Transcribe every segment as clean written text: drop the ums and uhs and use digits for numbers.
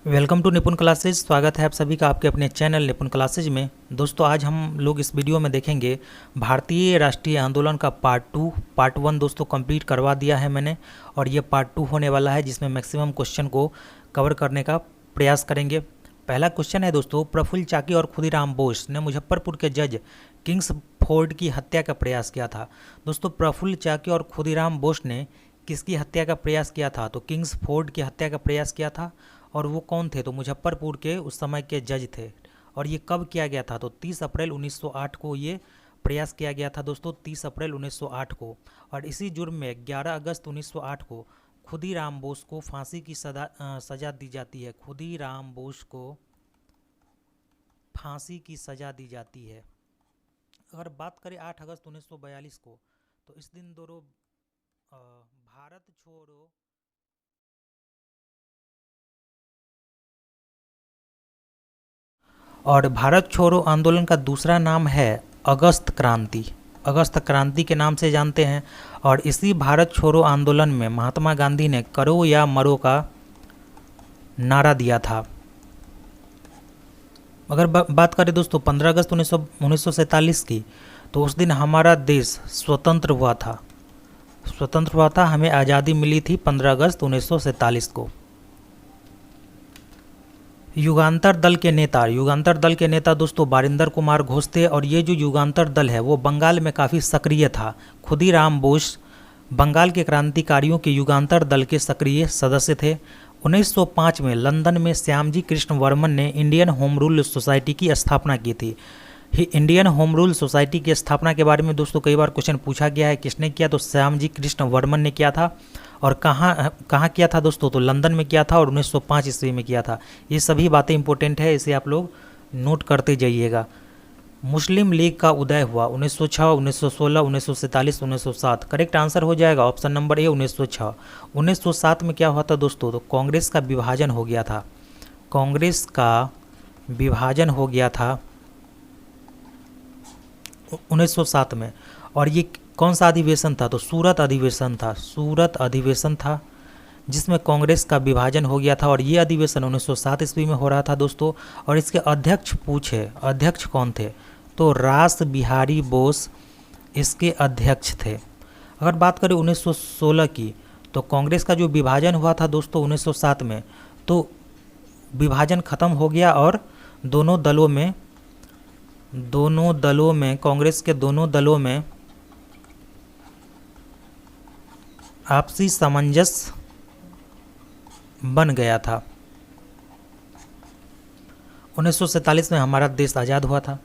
Welcome to निपुण classes. स्वागत है आप सभी का आपके अपने चैनल निपुण क्लासेज में। दोस्तों आज हम लोग इस वीडियो में देखेंगे भारतीय राष्ट्रीय आंदोलन का पार्ट 1 दोस्तों कंप्लीट करवा दिया है मैंने, और ये पार्ट 2 होने वाला है जिसमें मैक्सिमम क्वेश्चन को कवर करने का प्रयास करेंगे। पहला क्वेश्चन है दोस्तों, प्रफुल्ल चाकी और खुदीराम बोस ने मुजफ्फरपुर के जज किंग्सफोर्ड की हत्या का प्रयास किया था। दोस्तों प्रफुल्ल चाकी और खुदीराम बोस ने किसकी हत्या का प्रयास किया था? तो किंग्सफोर्ड की हत्या का प्रयास किया था। और वो कौन थे? तो मुजफ्फरपुर के उस समय के जज थे। और ये कब किया गया था? तो 30 अप्रैल 1908 को ये प्रयास किया गया था दोस्तों, 30 अप्रैल 1908 को। और इसी जुर्म में 11 अगस्त 1908 को खुदीराम बोस को फांसी की सजा दी जाती है। खुदीराम बोस को फांसी की सजा दी जाती है। अगर बात करें 8 अगस्त 1942 को, तो इस दिन दोनों भारत छोड़ो और भारत छोड़ो आंदोलन का दूसरा नाम है अगस्त क्रांति। अगस्त क्रांति के नाम से जानते हैं। और इसी भारत छोड़ो आंदोलन में महात्मा गांधी ने करो या मरो का नारा दिया था। अगर बात करें दोस्तों 15 अगस्त 1947 की, तो उस दिन हमारा देश स्वतंत्र हुआ था। हमें आज़ादी मिली थी 15 अगस्त 1947 को। युगांतर दल के नेता दोस्तों बारिंदर कुमार घोष थे। और ये जो युगांतर दल है वो बंगाल में काफ़ी सक्रिय था। खुदीराम बोस बंगाल के क्रांतिकारियों के युगांतर दल के सक्रिय सदस्य थे। 1905 में लंदन में श्यामजी कृष्ण वर्मन ने इंडियन होम रूल सोसाइटी की स्थापना की थी। इंडियन होम रूल सोसाइटी की स्थापना के बारे में दोस्तों कई बार क्वेश्चन पूछा गया है, किसने किया? तो श्यामजी कृष्ण वर्मन ने किया था। और कहाँ किया था दोस्तों? तो लंदन में किया था और 1905 ईस्वी में किया था। ये सभी बातें इंपॉर्टेंट है, इसे आप लोग नोट करते जाइएगा। मुस्लिम लीग का उदय हुआ 1906, 1916, 1947, 1907। करेक्ट आंसर हो जाएगा ऑप्शन नंबर ए 1906। 1907 में क्या हुआ था दोस्तों? तो कांग्रेस का विभाजन हो गया था। कांग्रेस का विभाजन हो गया था 1907 में। और ये कौन सा अधिवेशन था? तो सूरत अधिवेशन था जिसमें कांग्रेस का विभाजन हो गया था। और ये अधिवेशन 1907 ईस्वी में हो रहा था दोस्तों। और इसके अध्यक्ष कौन थे? तो रास बिहारी बोस इसके अध्यक्ष थे। अगर बात करें 1916 की, तो कांग्रेस का जो विभाजन हुआ था दोस्तों 1907 में, तो विभाजन खत्म हो गया और दोनों दलों में कांग्रेस के दोनों दलों में आपसी सामंजस्य बन गया था। 1947 में हमारा देश आज़ाद हुआ था।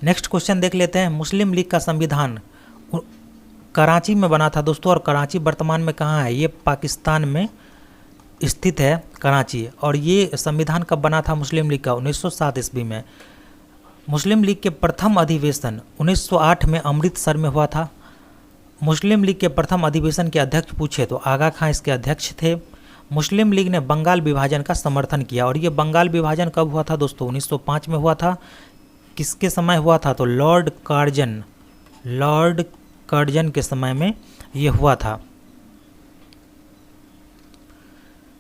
नेक्स्ट क्वेश्चन देख लेते हैं। मुस्लिम लीग का संविधान कराची में बना था दोस्तों। और कराची वर्तमान में कहाँ है? ये पाकिस्तान में स्थित है कराची। और ये संविधान कब बना था मुस्लिम लीग का? 1907 ईस्वी में। मुस्लिम लीग के प्रथम अधिवेशन 1908 में अमृतसर में हुआ था। मुस्लिम लीग के प्रथम अधिवेशन के अध्यक्ष पूछे तो आगा खां इसके अध्यक्ष थे। मुस्लिम लीग ने बंगाल विभाजन का समर्थन किया। और ये बंगाल विभाजन कब हुआ था दोस्तों? 1905 में हुआ था। किसके समय हुआ था? तो लॉर्ड कर्जन के समय में ये हुआ था।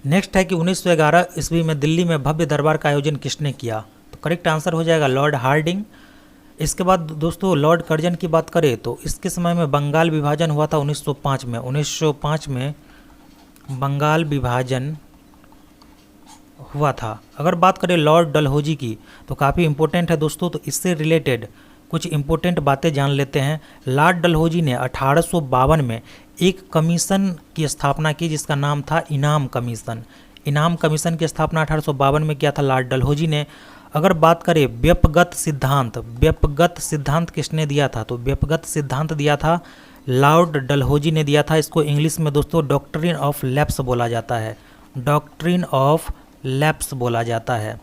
नेक्स्ट है कि 1911 ईस्वी में दिल्ली में भव्य दरबार का आयोजन किसने किया? तो करेक्ट आंसर हो जाएगा लॉर्ड हार्डिंग। इसके बाद दोस्तों लॉर्ड कर्जन की बात करें तो इसके समय में बंगाल विभाजन हुआ था 1905 में। 1905 में बंगाल विभाजन हुआ था। अगर बात करें लॉर्ड डलहौजी की, तो काफ़ी इंपॉर्टेंट है दोस्तों। तो इससे रिलेटेड कुछ इंपॉर्टेंट बातें जान लेते हैं। लॉर्ड डलहौजी ने 1852 में एक कमीशन की स्थापना की जिसका नाम था इनाम कमीशन। इनाम कमीशन की स्थापना 1852 में किया था लॉर्ड डलहौजी ने। अगर बात करें व्युत्पगत सिद्धांत किसने दिया था? तो व्युत्पगत सिद्धांत दिया था लॉर्ड डलहौजी ने दिया था। इसको इंग्लिश में दोस्तों डॉक्ट्रिन ऑफ लैप्स बोला जाता है। बोला जाता है।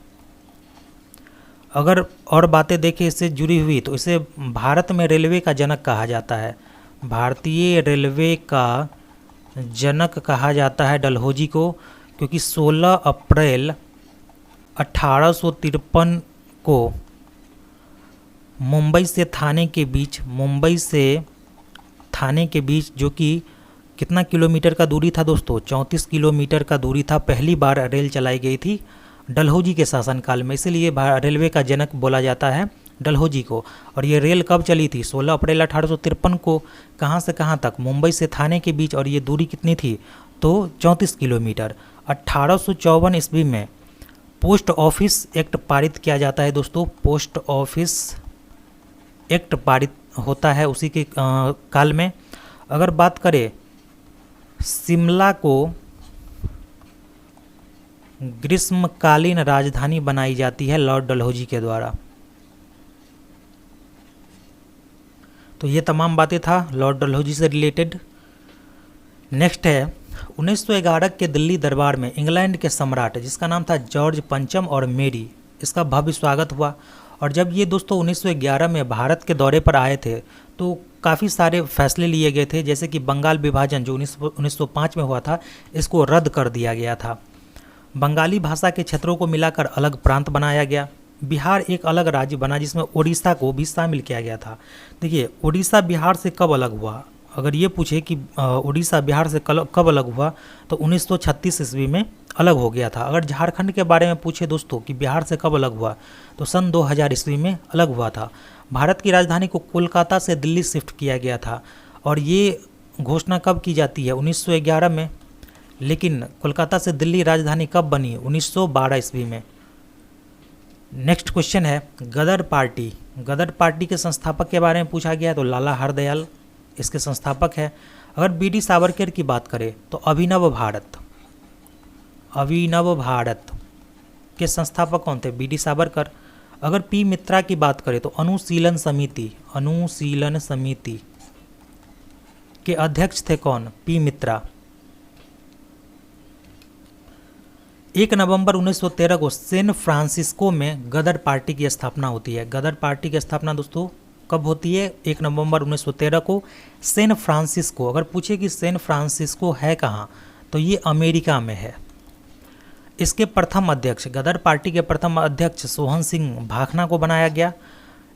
अगर और बातें देखें इससे जुड़ी हुई, तो इसे भारत में रेलवे का जनक कहा जाता है। भारतीय रेलवे का जनक कहा जाता है डलहौजी को, क्योंकि 16 अप्रैल 1853 को मुंबई से थाने के बीच जो कि कितना किलोमीटर का दूरी था दोस्तों? 34 किलोमीटर का दूरी था। पहली बार रेल चलाई गई थी डलहौजी के शासनकाल में, इसीलिए रेलवे का जनक बोला जाता है डलहौजी को। और ये रेल कब चली थी? 16 अप्रैल 1853 को। कहाँ से कहाँ तक? मुंबई से थाने के बीच। और ये दूरी कितनी थी? तो 34 किलोमीटर। 1854 ईस्वी में पोस्ट ऑफिस एक्ट पारित किया जाता है दोस्तों। पोस्ट ऑफिस एक्ट पारित होता है उसी के काल में। अगर बात करें, शिमला को ग्रीष्मकालीन राजधानी बनाई जाती है लॉर्ड डलहौजी के द्वारा। तो ये तमाम बातें था लॉर्ड डलहौजी से रिलेटेड। नेक्स्ट है 1911 के दिल्ली दरबार में इंग्लैंड के सम्राट जिसका नाम था जॉर्ज पंचम और मेरी, इसका भव्य स्वागत हुआ। और जब ये दोस्तों 1911 में भारत के दौरे पर आए थे तो काफ़ी सारे फैसले लिए गए थे, जैसे कि बंगाल विभाजन जो 1905 में हुआ था इसको रद्द कर दिया गया था। बंगाली भाषा के क्षेत्रों को मिलाकर अलग प्रांत बनाया गया। बिहार एक अलग राज्य बना जिसमें उड़ीसा को भी शामिल किया गया था। देखिए, उड़ीसा बिहार से कब अलग हुआ? अगर ये पूछे कि उड़ीसा बिहार से कब अलग हुआ तो 1936 ईस्वी में अलग हो गया था। अगर झारखंड के बारे में पूछे दोस्तों कि बिहार से कब अलग हुआ तो सन 2000 ईस्वी में अलग हुआ था। भारत की राजधानी को कोलकाता से दिल्ली शिफ्ट किया गया था। और ये घोषणा कब की जाती है? 1911 में। लेकिन कोलकाता से दिल्ली राजधानी कब बनी? 1912 ईस्वी में। नेक्स्ट क्वेश्चन है गदर पार्टी। गदर पार्टी के संस्थापक के बारे में पूछा गया तो लाला हरदयाल इसके संस्थापक है। अगर बीडी सावरकर की बात करें तो अभिनव भारत के संस्थापक कौन थे? बीडी सावरकर। अगर पी मित्रा की बात करें तो अनुशीलन समिति के अध्यक्ष थे कौन? पी मित्रा। 1 नवंबर 1913 को सैन फ्रांसिस्को में गदर पार्टी की स्थापना होती है। गदर पार्टी की स्थापना दोस्तों कब होती है? 1 नवंबर 1913 को सैन फ्रांसिस्को। अगर पूछे कि सैन फ्रांसिस्को है कहाँ तो ये अमेरिका में है। इसके प्रथम अध्यक्ष, गदर पार्टी के प्रथम अध्यक्ष सोहन सिंह भाखना को बनाया गया।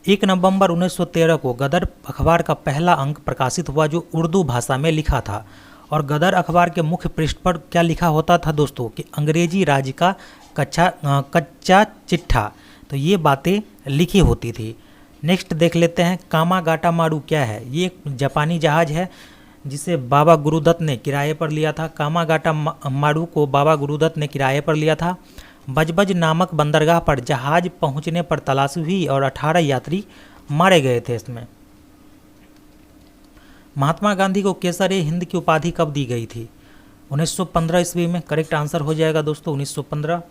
1 नवंबर 1913 को गदर अखबार का पहला अंक प्रकाशित हुआ जो उर्दू भाषा में लिखा था। और गदर अखबार के मुख्य पृष्ठ पर क्या लिखा होता था दोस्तों? कि अंग्रेजी राज का कच्चा चिट्ठा। तो ये बातें लिखी होती थी। नेक्स्ट देख लेते हैं कामागाटा मारू क्या है? ये एक जापानी जहाज़ है जिसे बाबा गुरुदत्त ने किराए पर लिया था। कामागाटा मारू को बाबा गुरुदत्त ने किराए पर लिया था। बजबज नामक बंदरगाह पर जहाज़ पहुंचने पर तलाशी हुई और 18 यात्री मारे गए थे इसमें। महात्मा गांधी को केसर-ए हिंद की उपाधि कब दी गई थी? 1915 ईस्वी में। करेक्ट आंसर हो जाएगा दोस्तों 1915।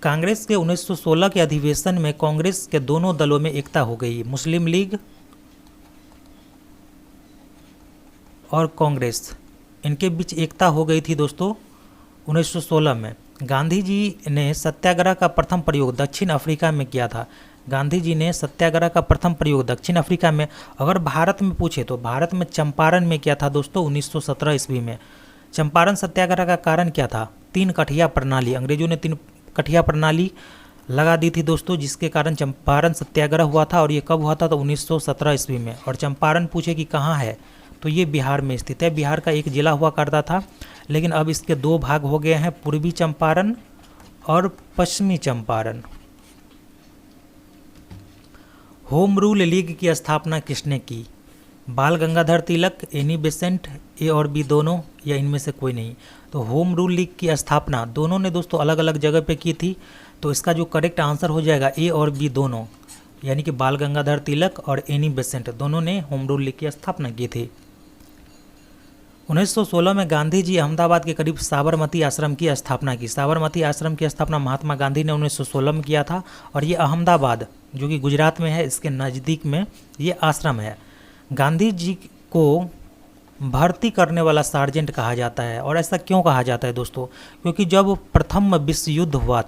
कांग्रेस के 1916 के अधिवेशन में कांग्रेस के दोनों दलों में एकता हो गई। मुस्लिम लीग और कांग्रेस, इनके बीच एकता हो गई थी दोस्तों 1916 में। गांधी जी ने सत्याग्रह का प्रथम प्रयोग दक्षिण अफ्रीका में किया था। गांधी जी ने सत्याग्रह का प्रथम प्रयोग दक्षिण अफ्रीका में। अगर भारत में पूछे तो भारत में चंपारण में किया था दोस्तों 1917 ईस्वी में। चंपारण सत्याग्रह का कारण क्या था? 3 कठिया प्रणाली, अंग्रेजों ने 3 कठिया प्रणाली लगा दी थी दोस्तों, जिसके कारण चंपारण सत्याग्रह हुआ था। और ये कब हुआ था? तो 1917 ईस्वी में। और चंपारण पूछे कि कहाँ है तो ये बिहार में स्थित है। बिहार का एक जिला हुआ करता था, लेकिन अब इसके 2 भाग हो गए हैं, पूर्वी चंपारण और पश्चिमी चंपारण। होम रूल लीग की स्थापना किसने की? बाल गंगाधर तिलक, एनी बेसेंट, ए और बी दोनों, या इनमें से कोई नहीं? तो होम रूल लीग की स्थापना दोनों ने दोस्तों अलग अलग जगह पे की थी। तो इसका जो करेक्ट आंसर हो जाएगा ए और बी दोनों, यानी कि बाल गंगाधर तिलक और एनी बेसेंट दोनों ने होम रूल लीग की स्थापना की थी। 1916 में गांधी जी अहमदाबाद के करीब साबरमती आश्रम की स्थापना की। साबरमती आश्रम की स्थापना महात्मा गांधी ने 1916 में किया था। और ये अहमदाबाद जो कि गुजरात में है, इसके नज़दीक में ये आश्रम है। गांधी जी को भर्ती करने वाला सार्जेंट कहा जाता है। और ऐसा क्यों कहा जाता है दोस्तों? क्योंकि जब प्रथम विश्व युद्ध हुआ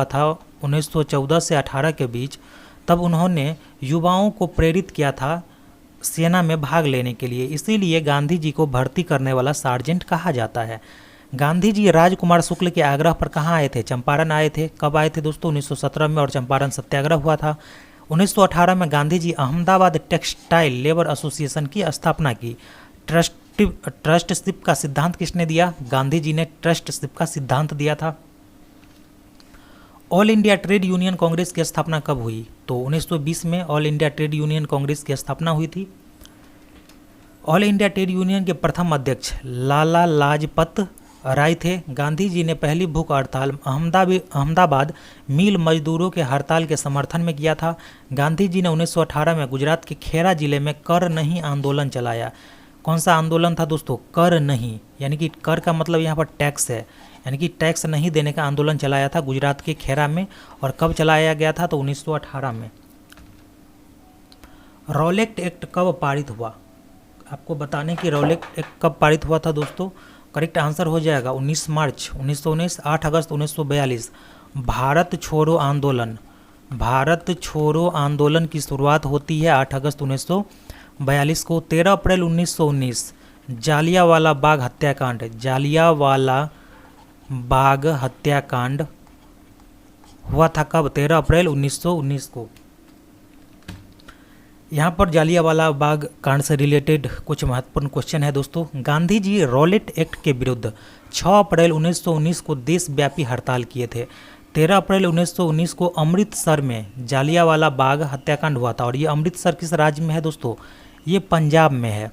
था 1914 से 18 के बीच, तब उन्होंने युवाओं को प्रेरित किया था सेना में भाग लेने के लिए। इसीलिए गांधी जी को भर्ती करने वाला सार्जेंट कहा जाता है। गांधी जी राजकुमार शुक्ल के आग्रह पर कहाँ आए थे? चंपारण आए थे। कब आए थे दोस्तों? 1917 में। और चंपारण सत्याग्रह हुआ था। 1918 में Gandhi ji Ahmedabad textile labour association की स्थापना की। ट्रस्टशिप का सिद्धांत किसने दिया? गांधी जी ने ट्रस्टशिप का सिद्धांत दिया था। All India trade union Congress की स्थापना कब हुई? तो 1920 में all India trade union Congress की स्थापना हुई थी। ऑल इंडिया ट्रेड यूनियन के प्रथम अध्यक्ष लाला लाजपत राय थे। गांधी जी ने पहली भूख हड़ताल अहमदाबाद मिल मजदूरों के हड़ताल के समर्थन में किया था। गांधी जी ने 1918 में गुजरात के खेरा जिले में कर नहीं आंदोलन चलाया। कौन सा आंदोलन था दोस्तों? कर नहीं, यानी कि कर का मतलब यहाँ पर टैक्स है, यानी कि टैक्स नहीं देने का आंदोलन चलाया था गुजरात के खेरा में। और कब चलाया गया था? तो 1918 में। रॉलेट एक्ट कब पारित हुआ? आपको बताने की रॉलेट एक्ट कब पारित हुआ था दोस्तों? करेक्ट आंसर हो जाएगा 19 मार्च 1919, 8 अगस्त 1942। भारत छोड़ो आंदोलन की शुरुआत होती है 8 अगस्त 1942 को। 13 अप्रैल 1919 जालियांवाला बाग हत्याकांड हुआ था। कब? 13 अप्रैल 1919 को। यहाँ पर जालियांवाला बाग कांड से रिलेटेड कुछ महत्वपूर्ण क्वेश्चन है दोस्तों। गांधी जी रॉलेट एक्ट के विरुद्ध 6 अप्रैल 1919 को देशव्यापी हड़ताल किए थे। 13 अप्रैल 1919 को अमृतसर में जालियांवाला बाग हत्याकांड हुआ था। और ये अमृतसर किस राज्य में है दोस्तों? ये पंजाब में है।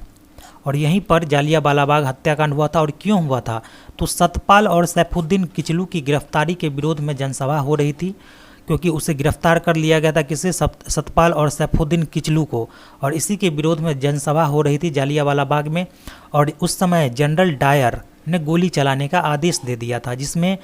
और यहीं पर जालियांवाला बाग हत्याकांड हुआ था। और क्यों हुआ था? तो सतपाल और सैफुद्दीन किचलू की गिरफ्तारी के विरोध में जनसभा हो रही थी, क्योंकि उसे गिरफ्तार कर लिया गया था। किसे? सतपाल और सैफुद्दीन किचलू को। और इसी के विरोध में जनसभा हो रही थी जालियांवाला बाग में। और उस समय जनरल डायर ने गोली चलाने का आदेश दे दिया था, जिसमें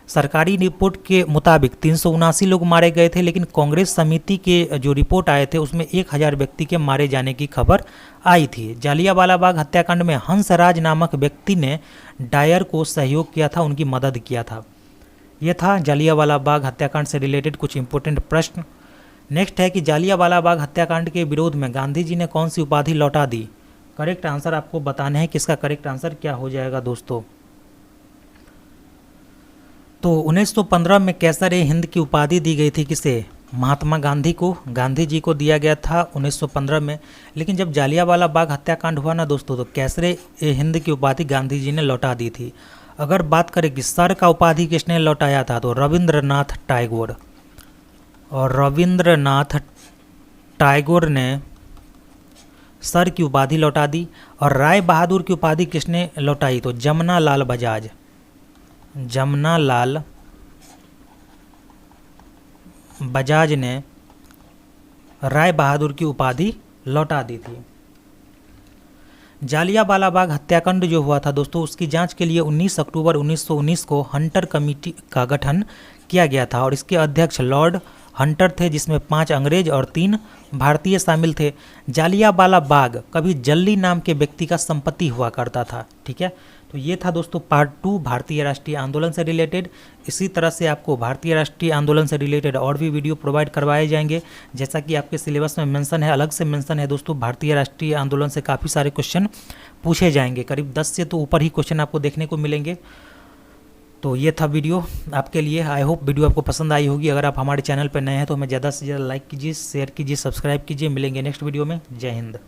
सरकारी रिपोर्ट के मुताबिक 379 लोग मारे गए थे। लेकिन कांग्रेस समिति के जो रिपोर्ट आए थे उसमें 1000 व्यक्ति के मारे जाने की खबर आई थी। जालियांवाला बाग हत्याकांड में हंसराज नामक व्यक्ति ने डायर को सहयोग किया था, उनकी मदद किया था। ये था जालियांवाला बाग हत्याकांड से रिलेटेड कुछ इंपॉर्टेंट प्रश्न। नेक्स्ट है कि जालियांवाला बाग हत्याकांड के विरोध में गांधी जी ने कौन सी उपाधि लौटा दी? करेक्ट आंसर आपको बताना है, किसका करेक्ट आंसर क्या हो जाएगा दोस्तों। तो 1915 में कैसर-ए-हिंद की उपाधि दी गई थी किसे? महात्मा गांधी को। गांधी जी को दिया गया था 1915 में। लेकिन जब जालियांवाला बाग हत्याकांड हुआ ना दोस्तों, तो कैसर-ए-हिंद की उपाधि गांधी जी ने लौटा दी थी। अगर बात करें कि सर का उपाधि किसने लौटाया था, तो रविंद्रनाथ टैगोर। और रविंद्रनाथ टैगोर ने सर की उपाधि लौटा दी। और राय बहादुर की उपाधि किसने लौटाई? तो जमनालाल बजाज ने राय बहादुर की उपाधि लौटा दी थी। जालियांवाला बाग हत्याकांड जो हुआ था दोस्तों, उसकी जांच के लिए 19 अक्टूबर 1919 को हंटर कमेटी का गठन किया गया था। और इसके अध्यक्ष लॉर्ड हंटर थे, जिसमें 5 अंग्रेज और 3 भारतीय शामिल थे। जालियांवाला बाग कभी जल्ली नाम के व्यक्ति का संपत्ति हुआ करता था। ठीक है, तो ये था दोस्तों पार्ट 2 भारतीय राष्ट्रीय आंदोलन से रिलेटेड। इसी तरह से आपको भारतीय राष्ट्रीय आंदोलन से रिलेटेड और भी वीडियो प्रोवाइड करवाए जाएंगे। जैसा कि आपके सिलेबस में मेंशन है, अलग से मेंशन है दोस्तों, भारतीय राष्ट्रीय आंदोलन से काफ़ी सारे क्वेश्चन पूछे जाएंगे। करीब 10 से तो ऊपर ही क्वेश्चन आपको देखने को मिलेंगे। तो ये था वीडियो आपके लिए। आई होप वीडियो आपको पसंद आई होगी। अगर आप हमारे चैनल पर नए हैं तो हमें ज़्यादा से ज़्यादा लाइक कीजिए, शेयर कीजिए, सब्सक्राइब कीजिए। मिलेंगे नेक्स्ट वीडियो में। जय हिंद।